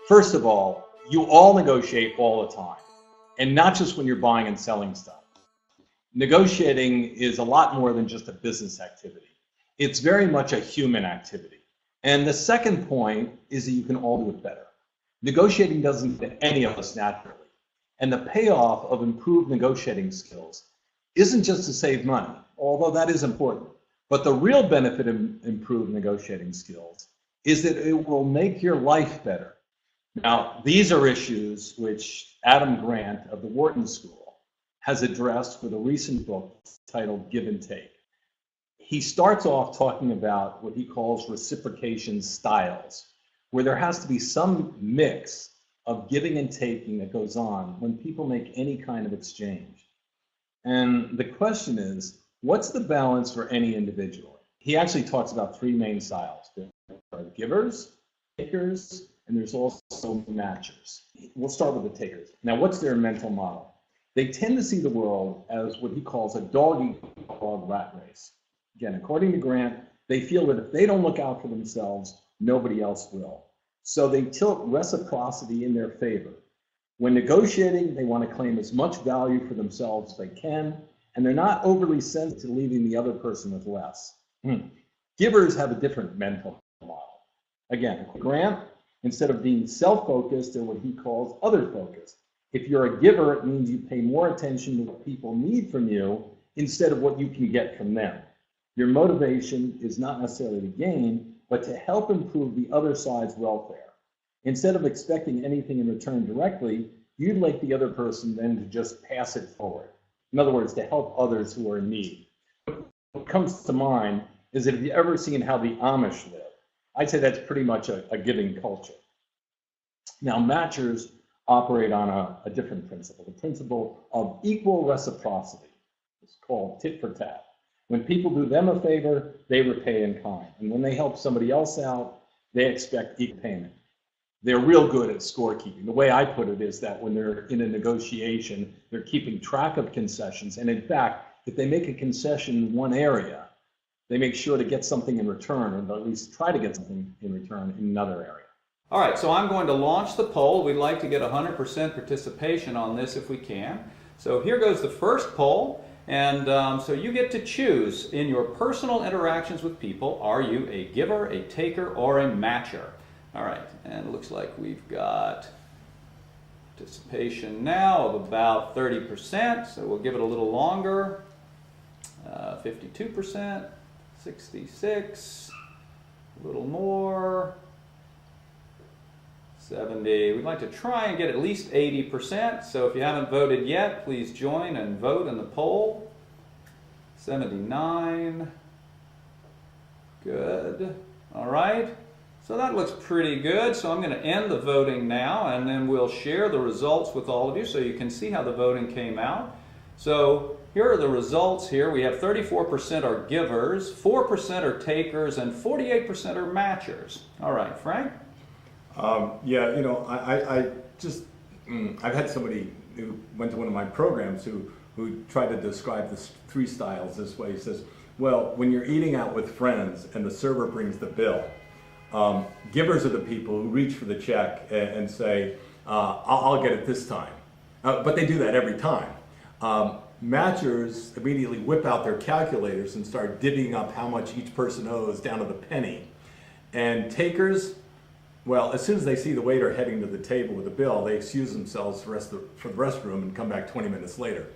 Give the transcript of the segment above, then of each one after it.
First of all, you all negotiate all the time, and not just when you're buying and selling stuff. Negotiating is a lot more than just a business activity. It's very much a human activity. And the second point is that you can all do it better. Negotiating doesn't fit any of us naturally. And the payoff of improved negotiating skills isn't just to save money, although that is important. But the real benefit of improved negotiating skills is that it will make your life better. Now, these are issues which Adam Grant of the Wharton School has addressed with a recent book titled Give and Take. He starts off talking about what he calls reciprocation styles, where there has to be some mix of giving and taking that goes on when people make any kind of exchange. And the question is, what's the balance for any individual? He actually talks about three main styles. There are givers, takers, and there's also matchers. We'll start with the takers. Now, what's their mental model? They tend to see the world as what he calls a dog-eat-dog rat race. Again, according to Grant, they feel that if they don't look out for themselves, nobody else will. So they tilt reciprocity in their favor. When negotiating, they want to claim as much value for themselves as they can, and they're not overly sensitive to leaving the other person with less. Givers have a different mental model. Again, Grant, instead of being self-focused, they're what he calls other-focused. If you're a giver, it means you pay more attention to what people need from you instead of what you can get from them. Your motivation is not necessarily to gain, but to help improve the other side's welfare. Instead of expecting anything in return directly, you'd like the other person then to just pass it forward. In other words, to help others who are in need. What comes to mind is that if you've ever seen how the Amish live, I'd say that's pretty much a giving culture. Now, matchers operate on a different principle, the principle of equal reciprocity. It's called tit for tat. When people do them a favor, they repay in kind. And when they help somebody else out, they expect equal payment. They're real good at scorekeeping. The way I put it is that when they're in a negotiation, they're keeping track of concessions. And in fact, if they make a concession in one area, they make sure to get something in return, or at least try to get something in return in another area. All right, so I'm going to launch the poll. We'd like to get 100% participation on this if we can. So here goes the first poll. And so you get to choose in your personal interactions with people, are you a giver, a taker, or a matcher? All right, and it looks like we've got participation now of about 30%, so we'll give it a little longer. 52%, 66%, a little more, 70%. We'd like to try and get at least 80%, so if you haven't voted yet, please join and vote in the poll. 79%. Good. All right. So that looks pretty good. So I'm going to end the voting now, and then we'll share the results with all of you so you can see how the voting came out. So here are the results here. We have 34% are givers, 4% are takers, and 48% are matchers. All right, Frank? Yeah, you know, I've had somebody who went to one of my programs who tried to describe the three styles this way. He says, well, when you're eating out with friends and the server brings the bill, givers are the people who reach for the check and say, I'll get it this time. But they do that every time. Matchers immediately whip out their calculators and start divvying up how much each person owes down to the penny. And takers, well, as soon as they see the waiter heading to the table with the bill, they excuse themselves for the restroom and come back 20 minutes later.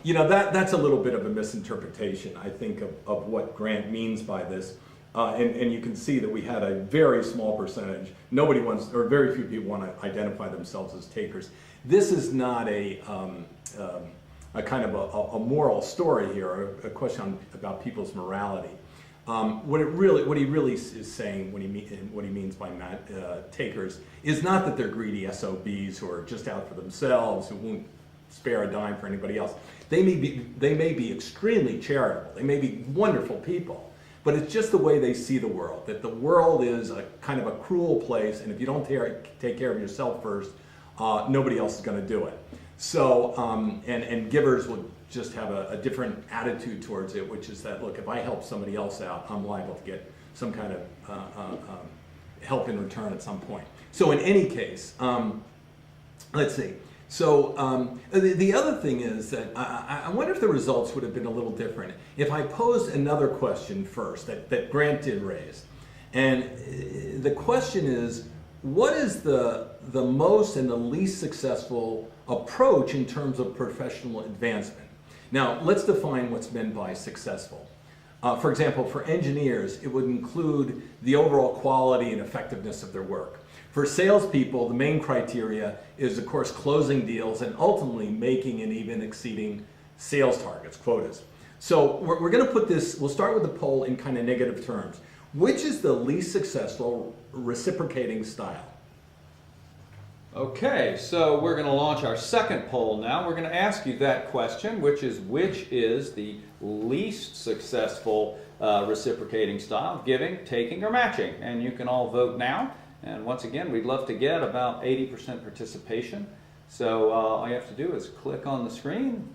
You know, that's a little bit of a misinterpretation, I think, of what Grant means by this. And you can see that we had a very small percentage. Nobody wants, or very few people want to identify themselves as takers. This is not a kind of a moral story here, or a question about people's morality. What he really is saying, what he means by takers, is not that they're greedy SOBs who are just out for themselves, who won't spare a dime for anybody else. They may be extremely charitable. They may be wonderful people, but it's just the way they see the world. That the world is a kind of a cruel place, and if you don't take care of yourself first, nobody else is going to do it. So, and givers will just have a different attitude towards it, which is that, look, if I help somebody else out, I'm liable to get some kind of help in return at some point. So in any case, let's see. So the other thing is that I wonder if the results would have been a little different if I posed another question first that Grant did raise. And the question is, what is the most and the least successful approach in terms of professional advancement? Now, let's define what's meant by successful. For example, for engineers, it would include the overall quality and effectiveness of their work. For salespeople, the main criteria is, of course, closing deals and ultimately making and even exceeding sales targets, quotas. So we're going to put this, we'll start with the poll in kind of negative terms. Which is the least successful reciprocating style? Okay, so we're going to launch our second poll now. We're going to ask you that question, which is the least successful reciprocating style, giving, taking, or matching? And you can all vote now. And once again, we'd love to get about 80% participation. So all you have to do is click on the screen.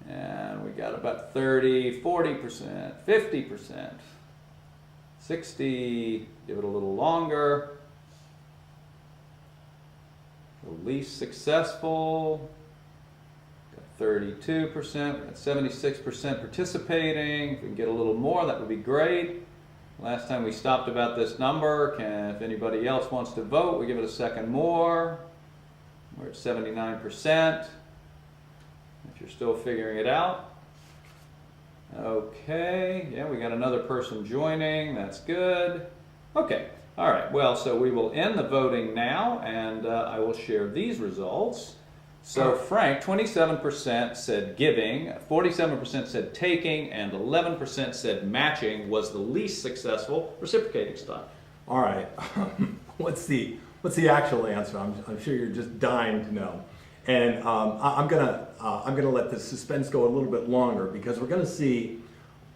And we got about 30, 40%, 50%, 60, give it a little longer. The least successful, got 32%, we got 76% participating. If we can get a little more, that would be great. Last time we stopped about this number. If anybody else wants to vote, we give it a second more. We're at 79%. If you're still figuring it out. Okay, yeah, we got another person joining. That's good. Okay, all right. Well, so we will end the voting now, and I will share these results. So Frank, 27% said giving, 47% said taking, and 11% said matching was the least successful reciprocating style. All right. What's the actual answer? I'm sure you're just dying to know. And I'm gonna let the suspense go a little bit longer because we're gonna see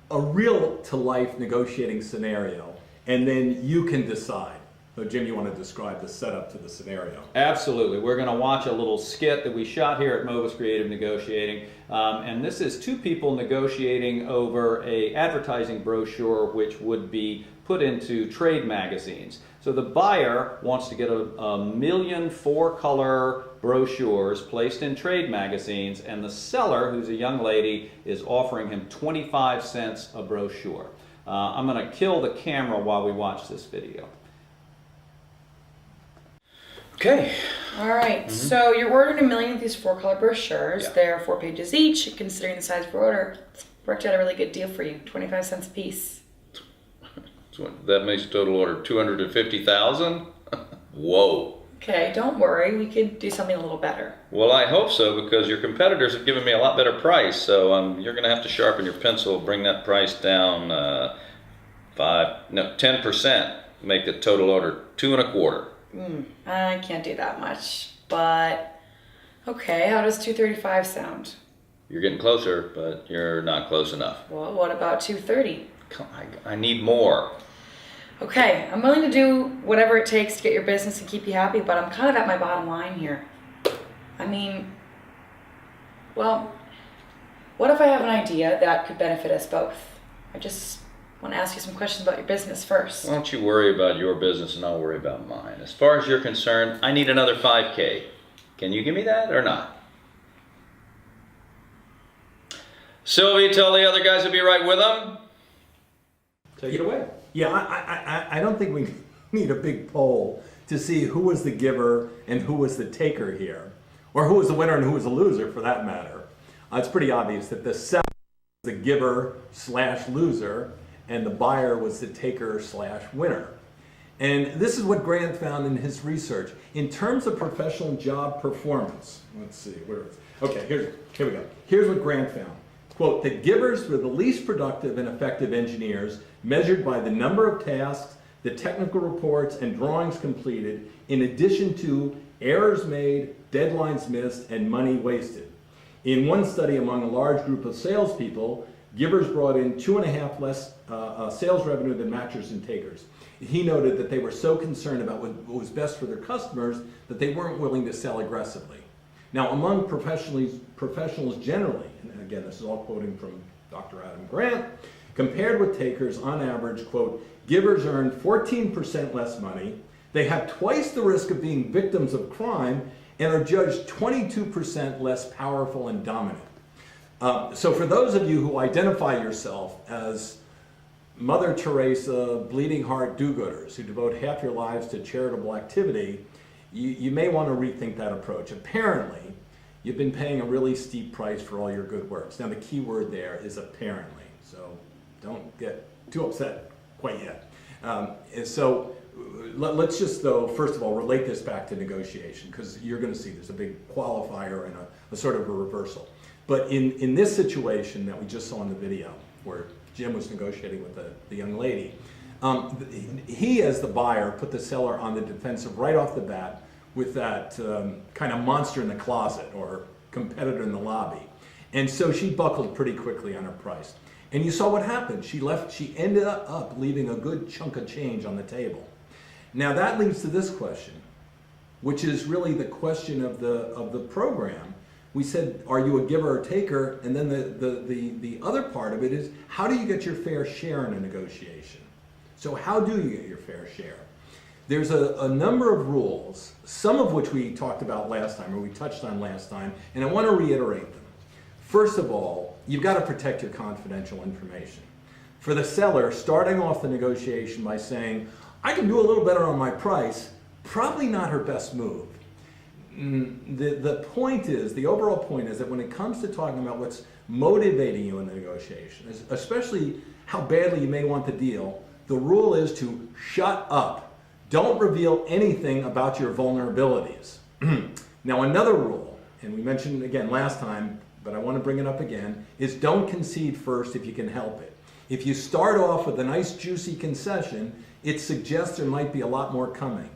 a real-to-life negotiating scenario, and then you can decide. So Jim, you want to describe the setup to the scenario? Absolutely. We're going to watch a little skit that we shot here at Movis Creative Negotiating, and this is two people negotiating over an advertising brochure which would be put into trade magazines. So the buyer wants to get a million 4-color brochures placed in trade magazines, and the seller, who's a young lady, is offering him 25 cents a brochure. I'm going to kill the camera while we watch this video. Okay. All right, so you're ordering 1 million of these 4-color brochures. Yeah. They're 4 pages each. Considering the size of your order, worked out a really good deal for you. 25 cents a piece. So that makes the total order 250,000. Whoa. Okay, don't worry. We could do something a little better. Well, I hope so, because your competitors have given me a lot better price. So you're going to have to sharpen your pencil, bring that price down 10%. Make the total order 2.25. I can't do that much, but okay, how does 235 sound? You're getting closer, but you're not close enough. Well, what about 230? Come on, I need more. Okay, I'm willing to do whatever it takes to get your business and keep you happy, but I'm kind of at my bottom line here. I mean, well, what if I have an idea that could benefit us both? I just want to ask you some questions about your business first. Why don't you worry about your business and I'll worry about mine. As far as you're concerned, I need another 5K. Can you give me that or not? Sylvie, tell the other guys to be right with them. Take it away. Yeah, I don't think we need a big poll to see who was the giver and who was the taker here, or who was the winner and who was the loser for that matter. It's pretty obvious that the seller was the giver/loser, and the buyer was the taker/winner. And this is what Grant found in his research. In terms of professional job performance, let's see, where is it? Okay, here we go. Here's what Grant found. Quote, the givers were the least productive and effective engineers measured by the number of tasks, the technical reports, and drawings completed, in addition to errors made, deadlines missed, and money wasted. In one study among a large group of salespeople, givers brought in 2.5 less sales revenue than matchers and takers. He noted that they were so concerned about what was best for their customers that they weren't willing to sell aggressively. Now, among professionals generally, and again, this is all quoting from Dr. Adam Grant, Compared with takers, on average, quote, givers earn 14% less money, they have twice the risk of being victims of crime, and are judged 22% less powerful and dominant. So for those of you who identify yourself as Mother Teresa, bleeding heart do-gooders who devote half your lives to charitable activity, you may want to rethink that approach. Apparently, you've been paying a really steep price for all your good works. Now the key word there is apparently, so don't get too upset quite yet. Let's just, though, first of all, relate this back to negotiation, because you're going to see there's a big qualifier and a sort of a reversal. But in this situation that we just saw in the video, where Jim was negotiating with the young lady, he, as the buyer, put the seller on the defensive right off the bat with that kind of monster in the closet or competitor in the lobby. And so she buckled pretty quickly on her price. And you saw what happened. She ended up leaving a good chunk of change on the table. Now that leads to this question, which is really the question of the program. We said, are you a giver or taker? And then the other part of it is, how do you get your fair share in a negotiation? So how do you get your fair share? There's a number of rules, some of which we talked about last time, or we touched on last time, and I want to reiterate them. First of all, you've got to protect your confidential information. For the seller, starting off the negotiation by saying, I can do a little better on my price, probably not her best move. The point is, the overall point is that when it comes to talking about what's motivating you in the negotiation, especially how badly you may want the deal, the rule is to shut up. Don't reveal anything about your vulnerabilities. Now another rule, and we mentioned it again last time, but I want to bring it up again, is don't concede first if you can help it. If you start off with a nice juicy concession, it suggests there might be a lot more coming.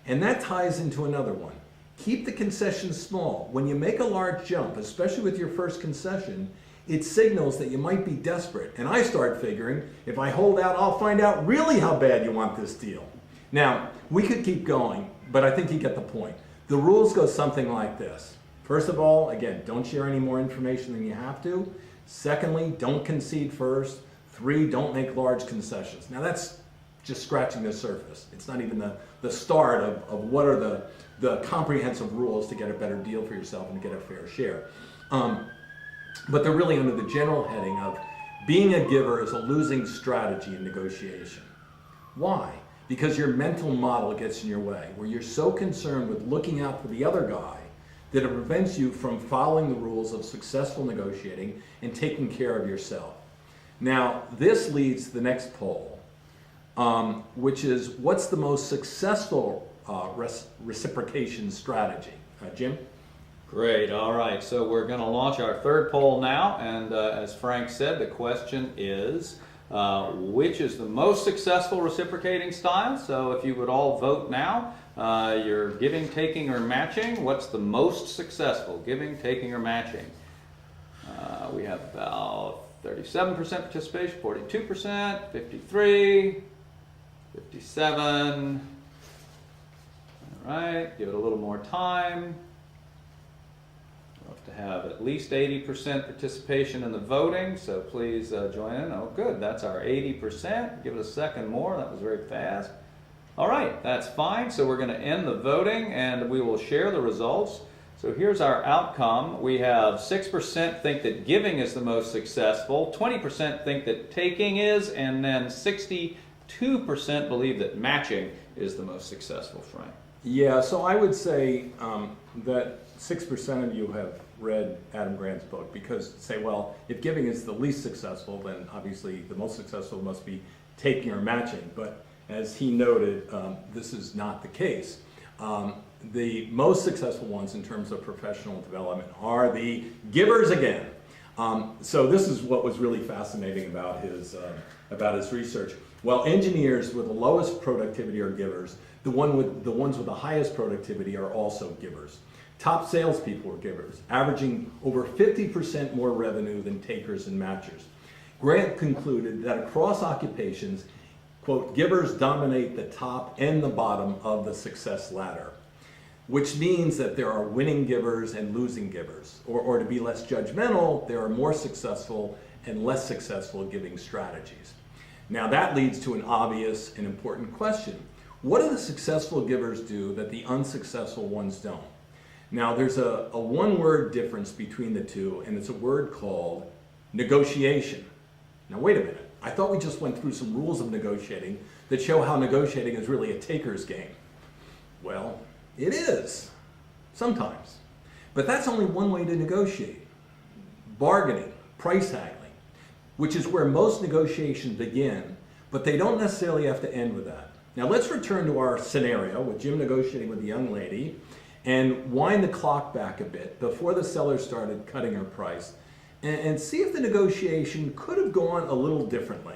And that ties into another one. Keep the concessions small. When you make a large jump, especially with your first concession, it signals that you might be desperate. And I start figuring, if I hold out, I'll find out really how bad you want this deal. Now, we could keep going, but I think you get the point. The rules go something like this. First of all, again, don't share any more information than you have to. Secondly, don't concede first. 3, don't make large concessions. Now that's just scratching the surface. It's not even the start of what are the comprehensive rules to get a better deal for yourself and to get a fair share. But they're really under the general heading of being a giver is a losing strategy in negotiation. Why? Because your mental model gets in your way, where you're so concerned with looking out for the other guy that it prevents you from following the rules of successful negotiating and taking care of yourself. Now, this leads to the next poll, which is, what's the most successful reciprocation strategy? Jim? Great, all right, so we're going to launch our third poll now, and as Frank said, the question is, which is the most successful reciprocating style? So if you would all vote now, you're giving, taking, or matching. What's the most successful? Giving, taking, or matching? We have about 37% participation, 42%, 53, 57. All right, give it a little more time. We'll have to have at least 80% participation in the voting, so please join in. Oh, good, that's our 80%. Give it a second more, that was very fast. All right, that's fine. So we're going to end the voting and we will share the results. So here's our outcome. We have 6% think that giving is the most successful, 20% think that taking is, and then 62% believe that matching is the most successful, Frank. Yeah, so I would say that 6% of you have read Adam Grant's book, because say, well, if giving is the least successful, then obviously the most successful must be taking or matching. But as he noted, this is not the case. The most successful ones in terms of professional development are the givers again. So this is what was really fascinating about his research. While engineers with the lowest productivity are givers, the ones with the highest productivity are also givers. Top salespeople are givers, averaging over 50% more revenue than takers and matchers. Grant concluded that across occupations, quote, givers dominate the top and the bottom of the success ladder, which means that there are winning givers and losing givers. Or to be less judgmental, there are more successful and less successful giving strategies. Now that leads to an obvious and important question. What do the successful givers do that the unsuccessful ones don't? Now there's a one-word difference between the two, and it's a word called negotiation. Now wait a minute, I thought we just went through some rules of negotiating that show how negotiating is really a taker's game. Well, it is, sometimes. But that's only one way to negotiate. Bargaining, price haggling, which is where most negotiations begin, but they don't necessarily have to end with that. Now let's return to our scenario with Jim negotiating with the young lady and wind the clock back a bit before the seller started cutting her price and see if the negotiation could have gone a little differently.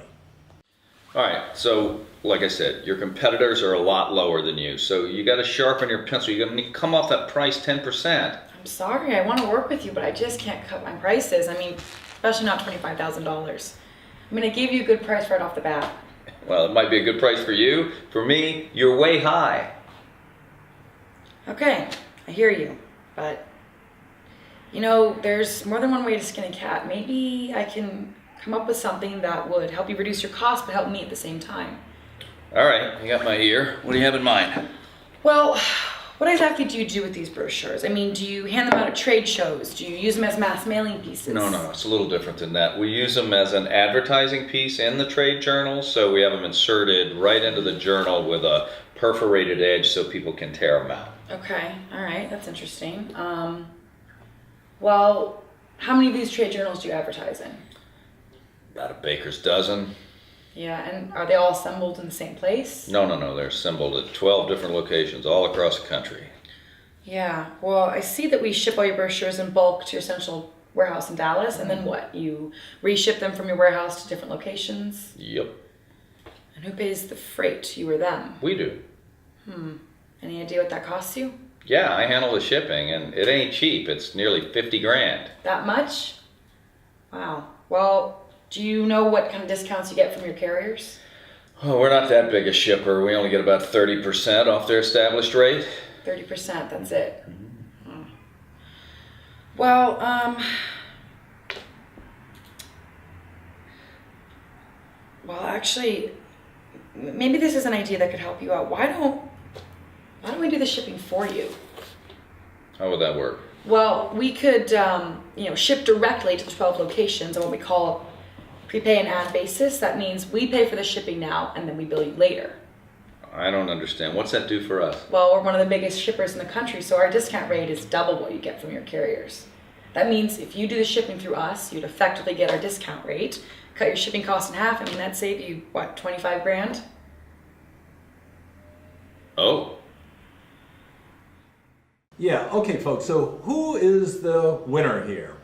All right, so like I said, your competitors are a lot lower than you, so you got to sharpen your pencil. You're going to come off that price 10%. I'm sorry, I want to work with you, but I just can't cut my prices. I mean, especially not $25,000. I mean, I gave you a good price right off the bat. Well, it might be a good price for you. For me, you're way high. Okay, I hear you, but you know, there's more than one way to skin a cat. Maybe I can come up with something that would help you reduce your cost, but help me at the same time. All right, I got my ear. What do you have in mind? Well, what exactly do you do with these brochures? I mean, do you hand them out at trade shows? Do you use them as mass mailing pieces? No, it's a little different than that. We use them as an advertising piece in the trade journal, so we have them inserted right into the journal with a perforated edge so people can tear them out. Okay, all right, that's interesting. Well, how many of these trade journals do you advertise in? About a baker's dozen. Yeah, and are they all assembled in the same place? No, they're assembled at 12 different locations all across the country. Yeah, well, I see that we ship all your brochures in bulk to your central warehouse in Dallas, and then what? You reship them from your warehouse to different locations? Yep. And who pays the freight, you or them? We do. Any idea what that costs you? Yeah, I handle the shipping, and it ain't cheap. It's nearly 50 grand. That much? Wow. Well, do you know what kind of discounts you get from your carriers? Oh, we're not that big a shipper. We only get about 30% off their established rate. 30%, that's it. Well, actually, maybe this is an idea that could help you out. Why don't we do the shipping for you? How would that work? Well, we could, ship directly to the 12 locations on what we call prepay and add basis. That means we pay for the shipping now and then we bill you later. I don't understand. What's that do for us? Well, we're one of the biggest shippers in the country, so our discount rate is double what you get from your carriers. That means if you do the shipping through us, you'd effectively get our discount rate, cut your shipping costs in half. I mean, that'd save you, what, 25 grand? Oh. Yeah, okay folks, so who is the winner here?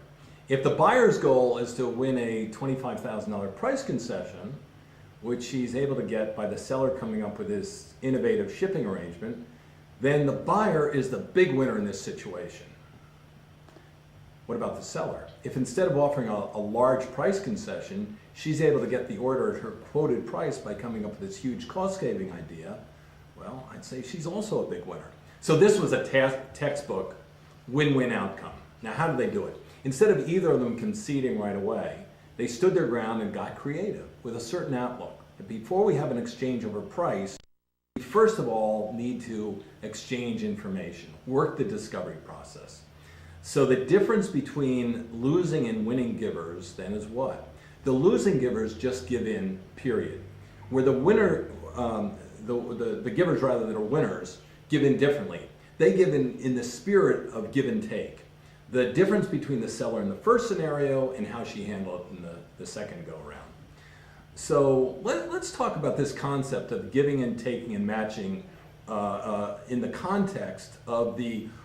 If the buyer's goal is to win a $25,000 price concession, which she's able to get by the seller coming up with this innovative shipping arrangement, then the buyer is the big winner in this situation. What about the seller? If instead of offering a large price concession, she's able to get the order at her quoted price by coming up with this huge cost-saving idea, well, I'd say she's also a big winner. So this was a textbook win-win outcome. Now, how did they do it? Instead of either of them conceding right away, they stood their ground and got creative with a certain outlook. That before we have an exchange over price, we first of all need to exchange information, work the discovery process. So the difference between losing and winning givers then is what? The losing givers just give in, period. Where the winner, the givers rather that are winners, give in differently. They give in the spirit of give and take. The difference between the seller in the first scenario and how she handled it in the second go around. So let's talk about this concept of giving and taking and matching in the context of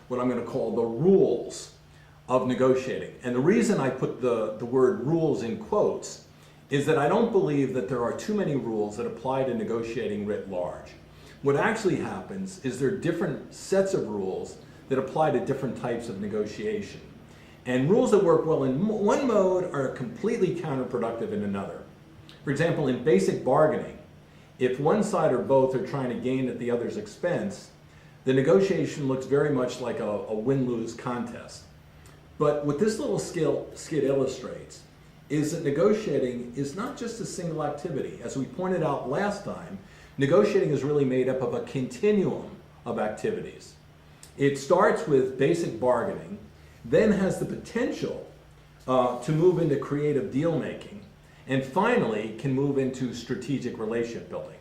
what I'm going to call the rules of negotiating. And the reason I put the word rules in quotes is that I don't believe that there are too many rules that apply to negotiating writ large. What actually happens is there are different sets of rules that apply to different types of negotiation. And rules that work well in one mode are completely counterproductive in another. For example, in basic bargaining, if one side or both are trying to gain at the other's expense, the negotiation looks very much like a win-lose contest. But what this little skit illustrates is that negotiating is not just a single activity. As we pointed out last time, negotiating is really made up of a continuum of activities. It starts with basic bargaining, then has the potential to move into creative deal making, and finally can move into strategic relationship building.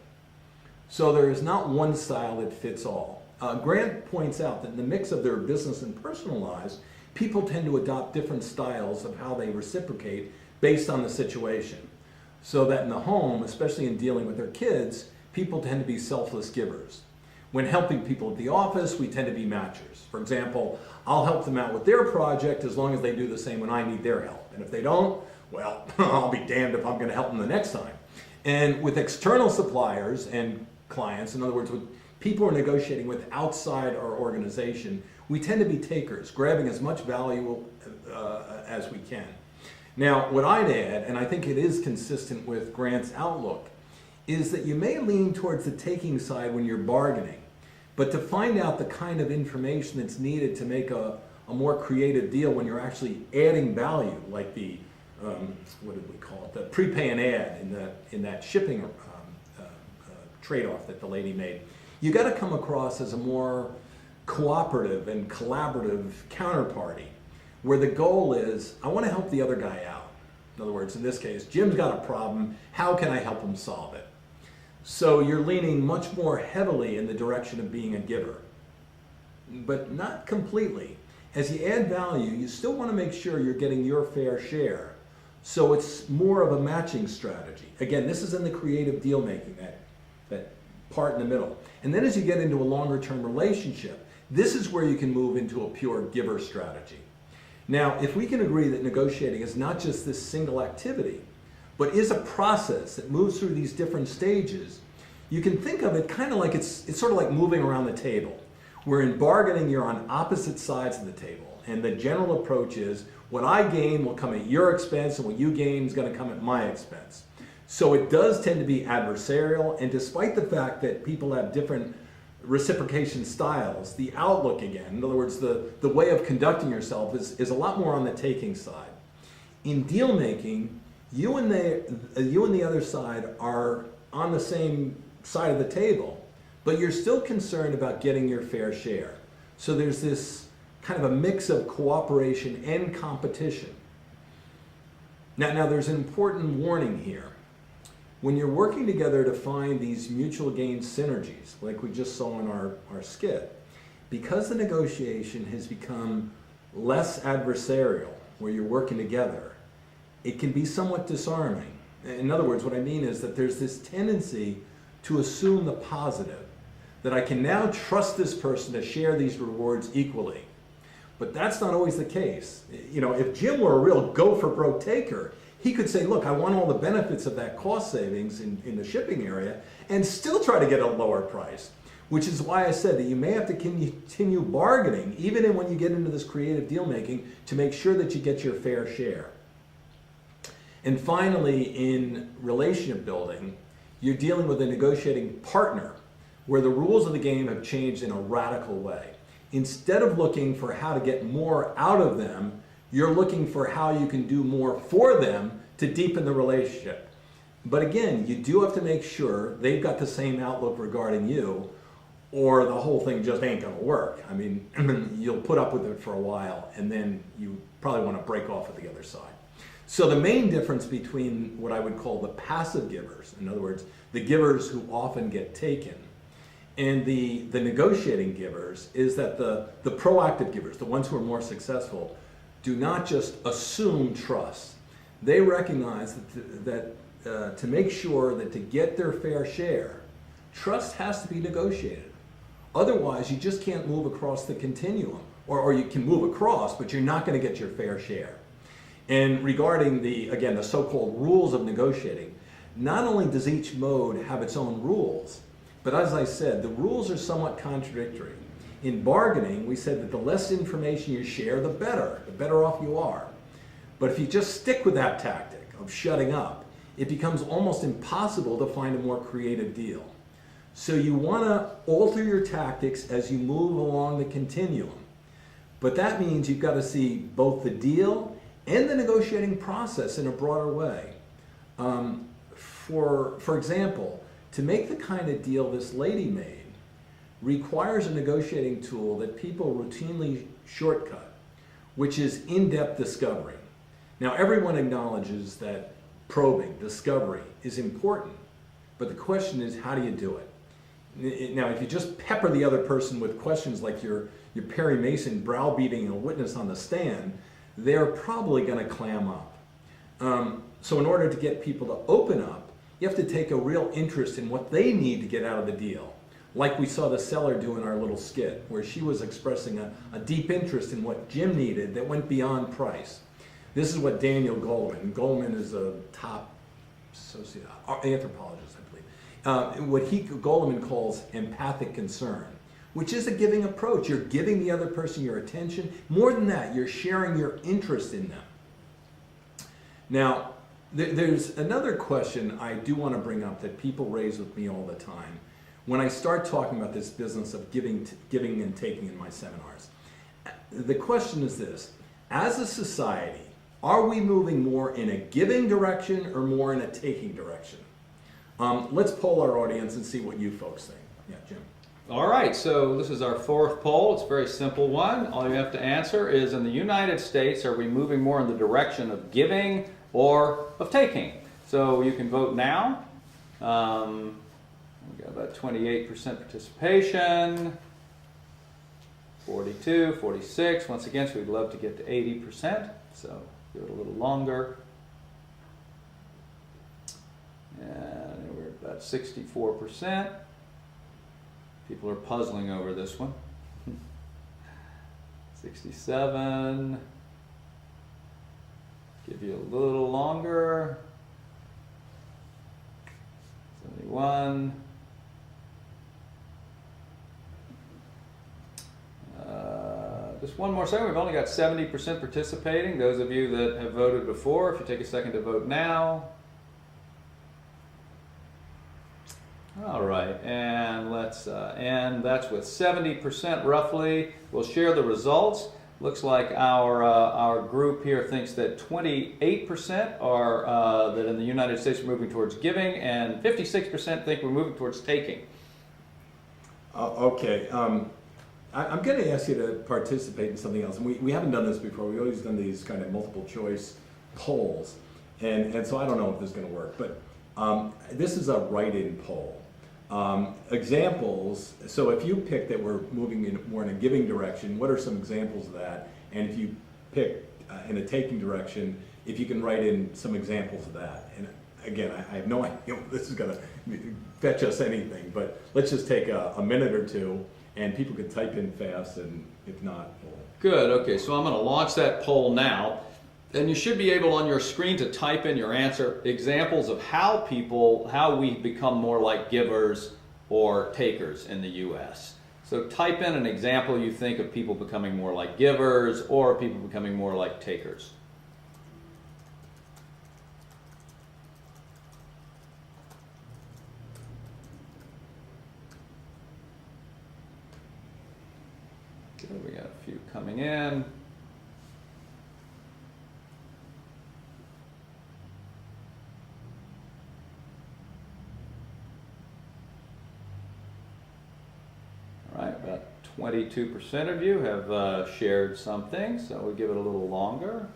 So there is not one style that fits all. Grant points out that in the mix of their business and personal lives, people tend to adopt different styles of how they reciprocate based on the situation. So that in the home, especially in dealing with their kids, people tend to be selfless givers. When helping people at the office, we tend to be matchers. For example, I'll help them out with their project as long as they do the same when I need their help. And if they don't, well, I'll be damned if I'm going to help them the next time. And with external suppliers and clients, in other words, with people who are negotiating with outside our organization, we tend to be takers, grabbing as much value as we can. Now, what I'd add, and I think it is consistent with Grant's outlook, is that you may lean towards the taking side when you're bargaining, but to find out the kind of information that's needed to make a more creative deal when you're actually adding value, like the, what did we call it, the prepay and add in that shipping trade-off that the lady made, you got to come across as a more cooperative and collaborative counterparty, where the goal is, I want to help the other guy out. In other words, in this case, Jim's got a problem, how can I help him solve it? So you're leaning much more heavily in the direction of being a giver, but not completely. As you add value, you still want to make sure you're getting your fair share. So it's more of a matching strategy. Again, this is in the creative deal making, that part in the middle. And then as you get into a longer term relationship, this is where you can move into a pure giver strategy. Now, if we can agree that negotiating is not just this single activity, but is a process that moves through these different stages, you can think of it kind of like it's sort of like moving around the table, where in bargaining you're on opposite sides of the table, and the general approach is what I gain will come at your expense and what you gain is going to come at my expense. So it does tend to be adversarial, and despite the fact that people have different reciprocation styles, the outlook again, in other words, the way of conducting yourself is a lot more on the taking side. In deal making, you and the other side are on the same side of the table, but you're still concerned about getting your fair share. So there's this kind of a mix of cooperation and competition. Now there's an important warning here. When you're working together to find these mutual gain synergies, like we just saw in our skit, because the negotiation has become less adversarial, where you're working together, it can be somewhat disarming. In other words, what I mean is that there's this tendency to assume the positive, that I can now trust this person to share these rewards equally. But that's not always the case. You know, if Jim were a real go-for-broke taker, he could say, look, I want all the benefits of that cost savings in the shipping area and still try to get a lower price, which is why I said that you may have to continue bargaining, even when you get into this creative deal making, to make sure that you get your fair share. And finally, in relationship building, you're dealing with a negotiating partner where the rules of the game have changed in a radical way. Instead of looking for how to get more out of them, you're looking for how you can do more for them to deepen the relationship. But again, you do have to make sure they've got the same outlook regarding you, or the whole thing just ain't gonna work. I mean, you'll put up with it for a while, and then you probably want to break off at the other side. So the main difference between what I would call the passive givers, in other words, the givers who often get taken, and the negotiating givers, is that the proactive givers, the ones who are more successful, do not just assume trust. They recognize that to make sure that to get their fair share, trust has to be negotiated. Otherwise, you just can't move across the continuum. Or you can move across, but you're not going to get your fair share. And regarding the so-called rules of negotiating, not only does each mode have its own rules, but as I said, the rules are somewhat contradictory. In bargaining, we said that the less information you share, the better off you are. But if you just stick with that tactic of shutting up, it becomes almost impossible to find a more creative deal. So you want to alter your tactics as you move along the continuum. But that means you've got to see both the deal and the negotiating process in a broader way. For example, to make the kind of deal this lady made requires a negotiating tool that people routinely shortcut, which is in-depth discovery. Now, everyone acknowledges that probing, discovery, is important, but the question is, how do you do it? Now, if you just pepper the other person with questions like you're Perry Mason browbeating a witness on the stand, they're probably going to clam up. So in order to get people to open up, you have to take a real interest in what they need to get out of the deal. Like we saw the seller do in our little skit, where she was expressing a deep interest in what Jim needed that went beyond price. This is what Daniel Goleman is a top anthropologist, I believe, what Goleman calls empathic concern, which is a giving approach. You're giving the other person your attention. More than that, you're sharing your interest in them. Now, there's another question I do want to bring up that people raise with me all the time when I start talking about this business of giving and taking in my seminars. The question is this: as a society, are we moving more in a giving direction or more in a taking direction? Let's poll our audience and see what you folks think. Yeah, Jim. All right, so this is our fourth poll. It's a very simple one. All you have to answer is, in the United States, are we moving more in the direction of giving or of taking? So you can vote now. We've got about 28% participation, 42, 46. Once again, so we'd love to get to 80%, so give it a little longer. And we're at about 64%. People are puzzling over this one. 67. Give you a little longer. 71. Just one more second. We've only got 70% participating. Those of you that have voted before, if you take a second to vote now. All right, and and that's with 70% roughly. We'll share the results. Looks like our group here thinks that 28% are that in the United States we're moving towards giving, and 56% think we're moving towards taking. Okay, I'm going to ask you to participate in something else. And we haven't done this before. We've always done these kind of multiple choice polls, and so I don't know if this is going to work, but this is a write-in poll. Examples, so if you pick that we're moving more in a giving direction, what are some examples of that? And if you pick in a taking direction, if you can write in some examples of that. And again, I have no idea if this is going to fetch us anything, but let's just take a minute or two, and people can type in fast, and if not, we'll... Good, okay, so I'm going to launch that poll now. And you should be able on your screen to type in your answer, examples of how we become more like givers or takers in the U.S. So type in an example you think of people becoming more like givers or people becoming more like takers. Good, we got a few coming in. All right, about 22% of you have shared something, so we'll give it a little longer.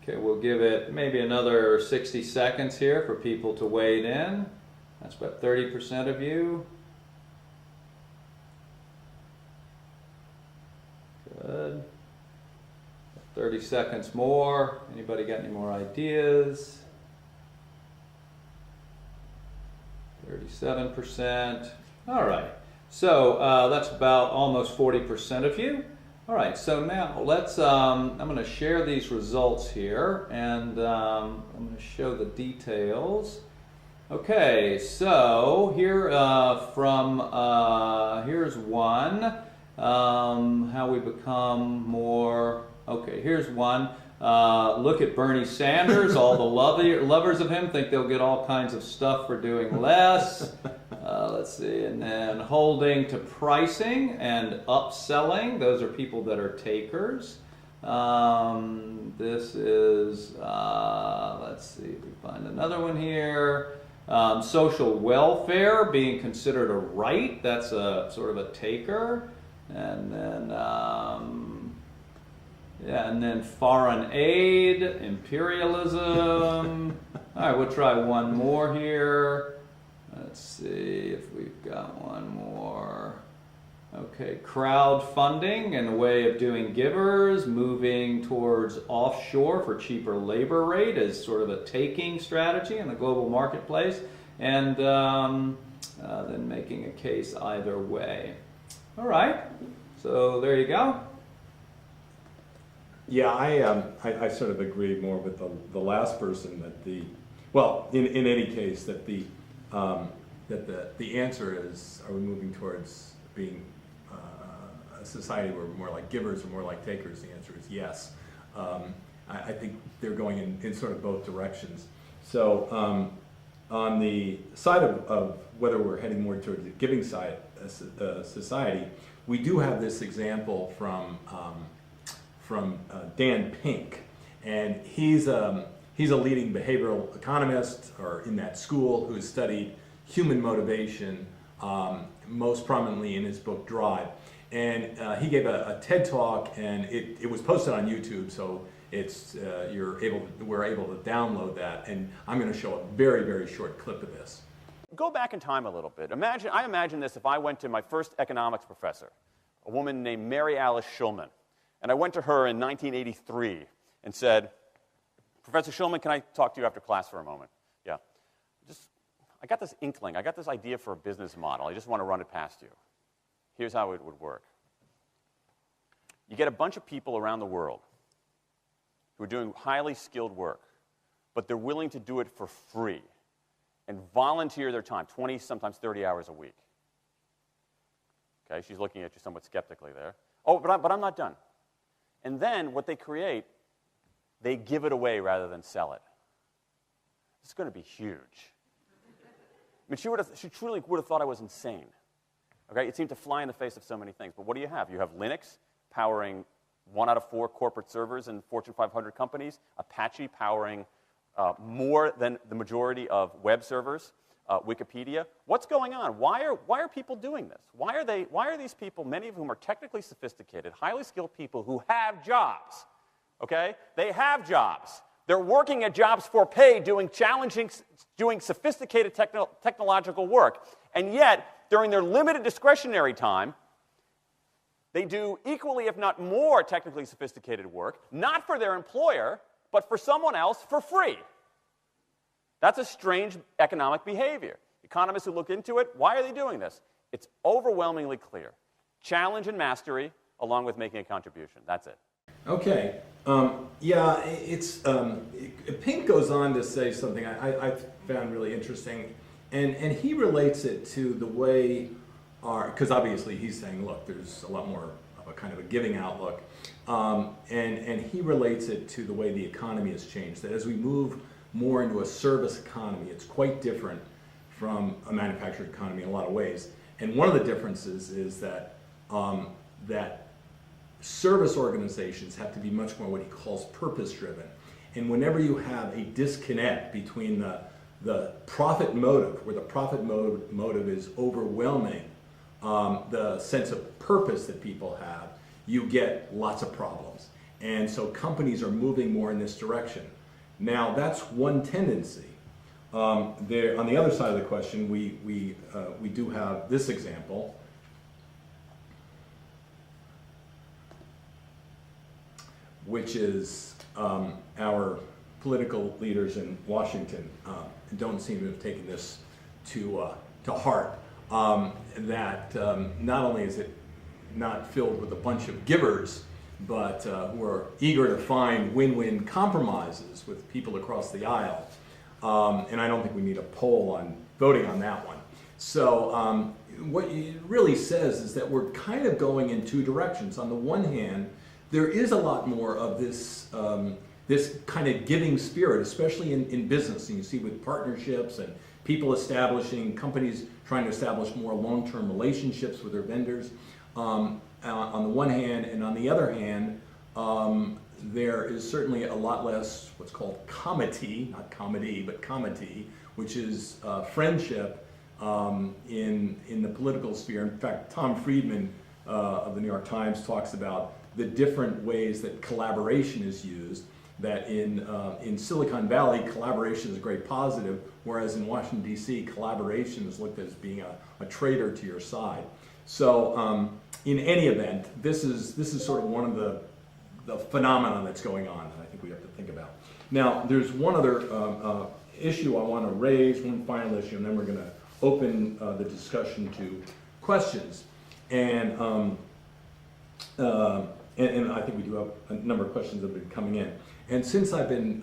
Okay, we'll give it maybe another 60 seconds here for people to wade in. That's about 30% of you. Good. 30 seconds more. Anybody got any more ideas? 37%. All right. So that's about almost 40% of you. All right, so now let's, I'm going to share these results here, and I'm going to show the details. Okay, so here here's one, how we become more, okay, here's one. Look at Bernie Sanders. All the lovers of him think they'll get all kinds of stuff for doing less. Let's see, and then holding to pricing and upselling. Those are people that are takers. This is, let's see if we find another one here. Social welfare being considered a right. That's a sort of a taker. And then, yeah, and then foreign aid, imperialism. All right, we'll try one more here. Let's see if we've got one more. Okay, crowdfunding and a way of doing givers, moving towards offshore for cheaper labor rate is sort of a taking strategy in the global marketplace, and then making a case either way. All right, so there you go. Yeah, I sort of agree more with the last person that well, in any case, that the answer is, are we moving towards being a society where we're more like givers or more like takers? The answer is yes. I think they're going in sort of both directions. So on the side of whether we're heading more towards the giving side society, we do have this example from Dan Pink, and he's a leading behavioral economist, or in that school, who has studied human motivation, most prominently in his book Drive. And he gave a TED talk, and it was posted on YouTube, so it's we're able to download that. And I'm going to show a very, very short clip of this. Go back in time a little bit. I imagine this if I went to my first economics professor, a woman named Mary Alice Schulman, and I went to her in 1983 and said, "Professor Schulman, can I talk to you after class for a moment?" Yeah. I got this inkling. I got this idea for a business model. I just want to run it past you. Here's how it would work. You get a bunch of people around the world who are doing highly skilled work, but they're willing to do it for free and volunteer their time, 20, sometimes 30 hours a week. Okay, she's looking at you somewhat skeptically there. Oh, but I'm not done. And then what they create, they give it away rather than sell it. It's going to be huge. I mean, she truly would have thought I was insane. Okay, it seemed to fly in the face of so many things. But what do you have? You have Linux powering 1 out of 4 corporate servers in Fortune 500 companies, Apache powering more than the majority of web servers, Wikipedia. What's going on? Why are people doing this? Why are these people, many of whom are technically sophisticated, highly skilled people who have jobs? Okay, they have jobs. They're working at jobs for pay, doing sophisticated technological work, and yet during their limited discretionary time, they do equally, if not more, technically sophisticated work, not for their employer, but for someone else for free. That's a strange economic behavior. Economists who look into it, why are they doing this? It's overwhelmingly clear. Challenge and mastery, along with making a contribution. That's it. Okay. Yeah, it's Pink goes on to say something I found really interesting, and he relates it to the way because obviously he's saying, look, there's a lot more of a kind of a giving outlook, and he relates it to the way the economy has changed, that as we move more into a service economy, it's quite different from a manufactured economy in a lot of ways. And one of the differences is that that service organizations have to be much more what he calls purpose-driven. And whenever you have a disconnect between the profit motive, where the profit motive is overwhelming the sense of purpose that people have, you get lots of problems. And so companies are moving more in this direction. Now, that's one tendency. On the other side of the question, we do have this example. Which is our political leaders in Washington don't seem to have taken this to heart. That not only is it not filled with a bunch of givers, but who are eager to find win-win compromises with people across the aisle. And I don't think we need a poll on voting on that one. So what it really says is that we're kind of going in two directions. On the one hand, there is a lot more of this this kind of giving spirit, especially in business. And you see with partnerships and people establishing, companies trying to establish more long-term relationships with their vendors on the one hand, and on the other hand, there is certainly a lot less what's called comity, not comedy, but comity, which is friendship in the political sphere. In fact, Tom Friedman of the New York Times talks about the different ways that collaboration is used, that in Silicon Valley, collaboration is a great positive, whereas in Washington, D.C., collaboration is looked at as being a traitor to your side. So in any event, this is sort of one of the phenomenon that's going on that I think we have to think about. Now, there's one other issue I want to raise, one final issue, and then we're going to open the discussion to questions. And I think we do have a number of questions that have been coming in. And since I've been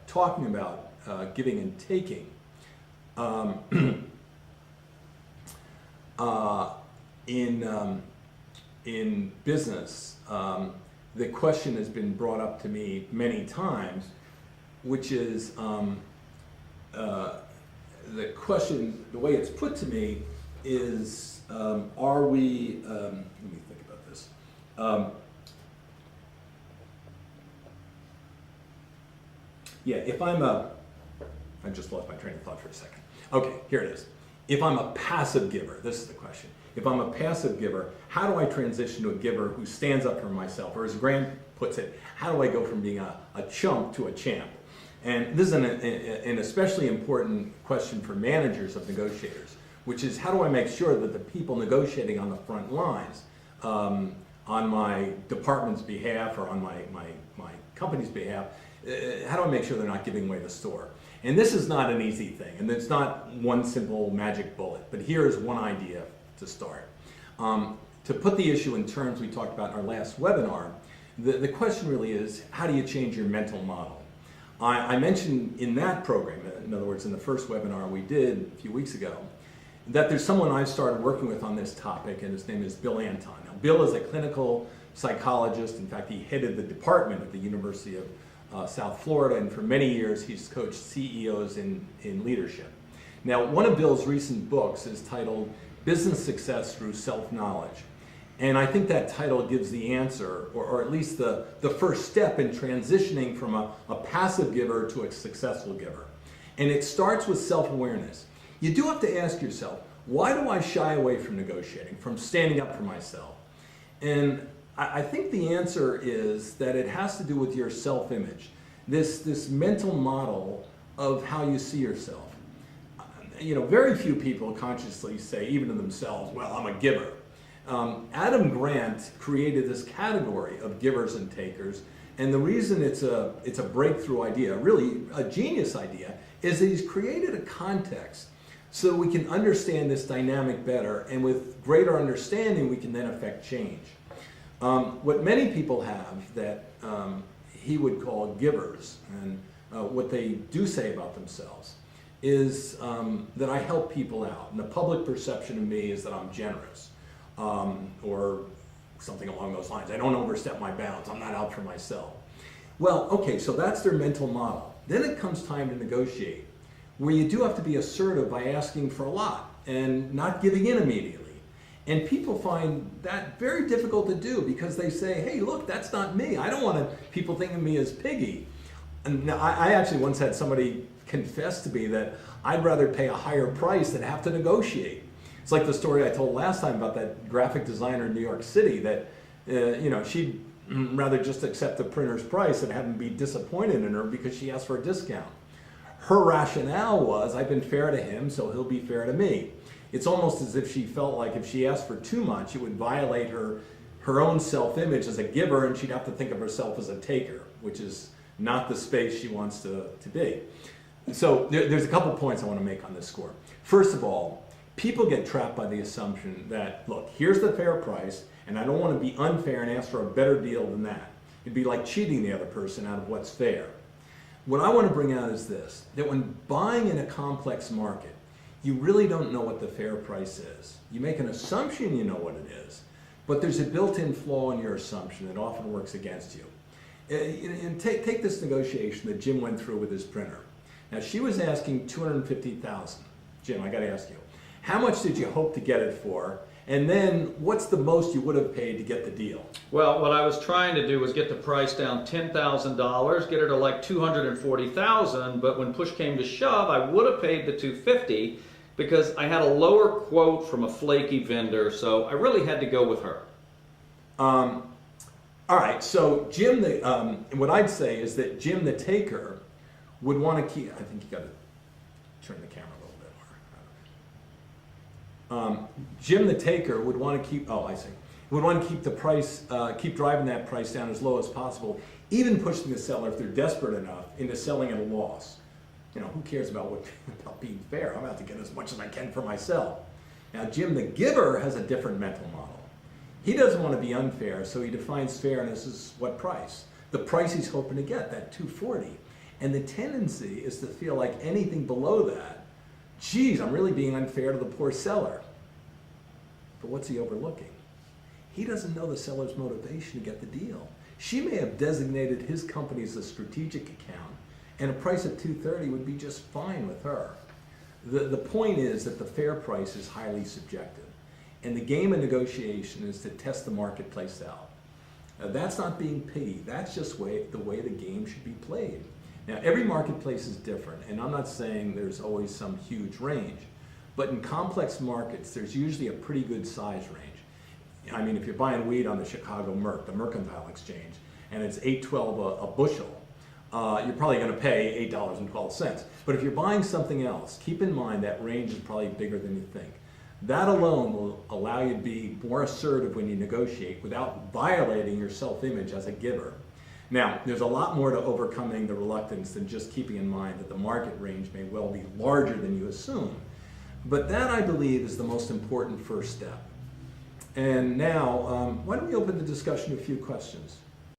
talking about giving and taking, in business, the question has been brought up to me many times, which is the question, the way it's put to me is, are we, let me think about this. Yeah, if I'm I just lost my train of thought for a second. Okay, here it is. If I'm a passive giver, this is the question. If I'm a passive giver, how do I transition to a giver who stands up for myself? Or as Grant puts it, how do I go from being a chump to a champ? And this is an especially important question for managers of negotiators, which is how do I make sure that the people negotiating on the front lines, on my department's behalf or on my company's behalf, how do I make sure they're not giving away the store? And this is not an easy thing, and it's not one simple magic bullet, but here is one idea to start. To put the issue in terms we talked about in our last webinar, the question really is, how do you change your mental model? I mentioned in that program, in other words, in the first webinar we did a few weeks ago, that there's someone I've started working with on this topic, and his name is Bill Anton. Now, Bill is a clinical psychologist. In fact, he headed the department at the University of South Florida, and for many years he's coached CEOs in leadership. Now, one of Bill's recent books is titled Business Success Through Self-Knowledge. And I think that title gives the answer, or at least the first step in transitioning from a passive giver to a successful giver. And it starts with self-awareness. You do have to ask yourself, why do I shy away from negotiating, from standing up for myself? And I think the answer is that it has to do with your self-image, this mental model of how you see yourself. You know, very few people consciously say, even to themselves, well, I'm a giver. Adam Grant created this category of givers and takers, and the reason it's a breakthrough idea, really a genius idea, is that he's created a context so we can understand this dynamic better, and with greater understanding we can then affect change. What many people have that he would call givers, and what they do say about themselves, is that I help people out, and the public perception of me is that I'm generous, or something along those lines. I don't overstep my bounds. I'm not out for myself. Well, okay, so that's their mental model. Then it comes time to negotiate, where you do have to be assertive by asking for a lot and not giving in immediately. And people find that very difficult to do because they say, hey, look, that's not me. I don't want people thinking of me as piggy. And now, I actually once had somebody confess to me that I'd rather pay a higher price than have to negotiate. It's like the story I told last time about that graphic designer in New York City that, she'd rather just accept the printer's price and have him be disappointed in her because she asked for a discount. Her rationale was, I've been fair to him, so he'll be fair to me. It's almost as if she felt like if she asked for too much, it would violate her own self-image as a giver, and she'd have to think of herself as a taker, which is not the space she wants to be. So there's a couple points I want to make on this score. First of all, people get trapped by the assumption that, look, here's the fair price, and I don't want to be unfair and ask for a better deal than that. It'd be like cheating the other person out of what's fair. What I want to bring out is this, that when buying in a complex market, you really don't know what the fair price is. You make an assumption you know what it is, but there's a built-in flaw in your assumption that often works against you. And take this negotiation that Jim went through with his printer. Now, she was asking $250,000. Jim, I got to ask you, how much did you hope to get it for? And then what's the most you would have paid to get the deal? Well, what I was trying to do was get the price down $10,000, get her to like $240,000, but when push came to shove, I would have paid the $250 because I had a lower quote from a flaky vendor, so I really had to go with her. All right, so Jim, what I'd say is that Jim the taker would want to keep, I think you got to turn the camera a little bit more. Jim the taker would want to keep, would want to keep the price, keep driving that price down as low as possible, even pushing the seller, if they're desperate enough, into selling at a loss. You know, who cares about being fair? I'm out to get as much as I can for myself. Now, Jim the giver has a different mental model. He doesn't want to be unfair, so he defines fairness as what price? The price he's hoping to get, that $240. And the tendency is to feel like anything below that, geez, I'm really being unfair to the poor seller. But what's he overlooking? He doesn't know the seller's motivation to get the deal. She may have designated his company as a strategic account, and a price of $230 would be just fine with her. The point is that the fair price is highly subjective. And the game of negotiation is to test the marketplace out. Now, that's not being pity. That's just the way the game should be played. Now, every marketplace is different, and I'm not saying there's always some huge range. But in complex markets, there's usually a pretty good size range. I mean, if you're buying weed on the Chicago Merc, the Mercantile Exchange, and it's $8.12 a bushel, you're probably going to pay $8.12. But if you're buying something else, keep in mind that range is probably bigger than you think. That alone will allow you to be more assertive when you negotiate without violating your self-image as a giver. Now, there's a lot more to overcoming the reluctance than just keeping in mind that the market range may well be larger than you assume. But that, I believe, is the most important first step. And now, why don't we open the discussion to a few questions?